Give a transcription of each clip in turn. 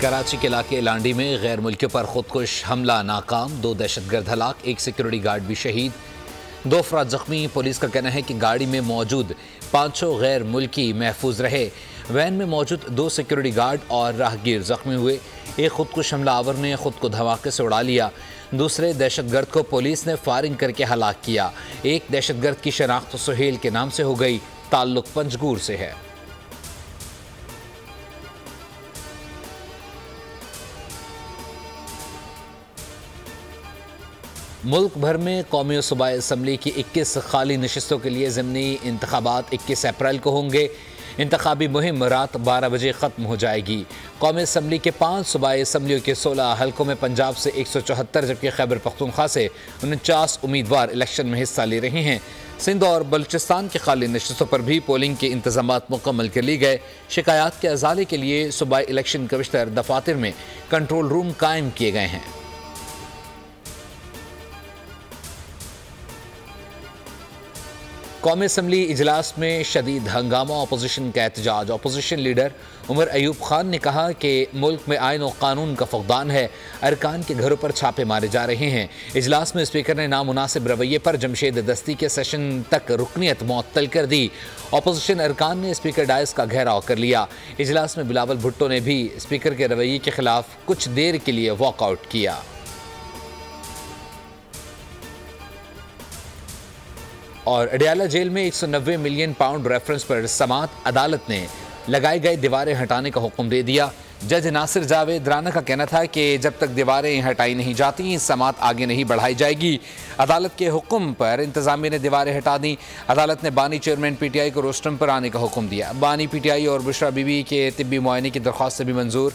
कराची के इलाके लांडी में गैर मुल्कियों पर खुदकुश हमला नाकाम, 2 दहशतगर्द हलाक, 1 सिक्योरिटी गार्ड भी शहीद, 2 अफराद जख्मी। पुलिस का कहना है कि गाड़ी में मौजूद 500 गैर मुल्की महफूज रहे। वैन में मौजूद 2 सिक्योरिटी गार्ड और राहगीर जख्मी हुए। एक खुदकुश हमलावर ने खुद को धमाके से उड़ा लिया। दूसरे दहशतगर्द को पुलिस ने फायरिंग करके हलाक किया। एक दहशतगर्द की शनाख्त सुहेल के नाम से हो गई, ताल्लुक पंजगूर से है। मुल्क भर में कौमी और सूबाई असम्बली की 21 खाली नशिस्तों के लिए ज़िमनी इंतखाबात 21 अप्रैल को होंगे। इंतखाबी मुहिम रात 12 बजे ख़त्म हो जाएगी। कौमी असम्बली के 5 सूबाई असम्बलियों के 16 हल्कों में पंजाब से 174 जबकि खैबर पख्तूनख्वा से 49 उम्मीदवार इलेक्शन में हिस्सा ले रहे हैं। सिंध और बलूचिस्तान की खाली नशिस्तों पर भी पोलिंग के इंतजामात मुकम्मल कर ली गए। शिकायत के अजाले के लिए सूबाई इलेक्शन कमिश्नर दफातर में कंट्रोल रूम कायम किए गए हैं। कौमी असम्बली इजलास में शदीद हंगामा, अपोजिशन का एहतजाज। अपोजिशन लीडर उमर अयूब खान ने कहा कि मुल्क में आइन और कानून का फुकदान है, अरकान के घरों पर छापे मारे जा रहे हैं। इजलास में स्पीकर ने नामुनासिब रवैये पर जमशेद दस्ती के सेशन तक रुकनीत मुअत्तल कर दी। अपोजिशन अरकान ने स्पीकर डायस का घेराव कर लिया। इजलास में बिलावल भुट्टो ने भी स्पीकर के रवैये के खिलाफ कुछ देर के लिए वॉकआउट किया। और अडयाला जेल में 190 मिलियन पाउंड रेफरेंस पर समात अदालत ने लगाए गए दीवारें हटाने का हुक्म दे दिया। जज नासिर जावेद राना का कहना था कि जब तक दीवारें हटाई नहीं जाती समात आगे नहीं बढ़ाई जाएगी। अदालत के हुक्म पर इंतजामिया ने दीवारें हटा दी। अदालत ने बानी चेयरमैन पीटीआई को रोस्टरम पर आने का हुक्म दिया। बानी पीटीआई और बुशरा बीबी के तिब्बी मुआयने की दरख्वास्त भी मंजूर।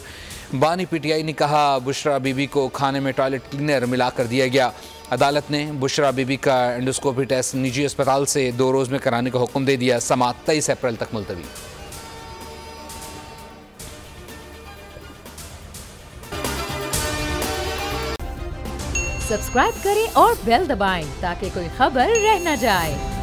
बानी पीटीआई ने कहा बुशरा बीबी को खाने में टॉयलेट क्लीनर मिला कर दिया गया। अदालत ने बुशरा बीबी का एंडोस्कोपी टेस्ट निजी अस्पताल से 2 रोज़ में कराने का हुक्म दे दिया। समात 23 अप्रैल तक मुलतवी। सब्सक्राइब करें और बेल दबाएं ताकि कोई खबर रह न जाए।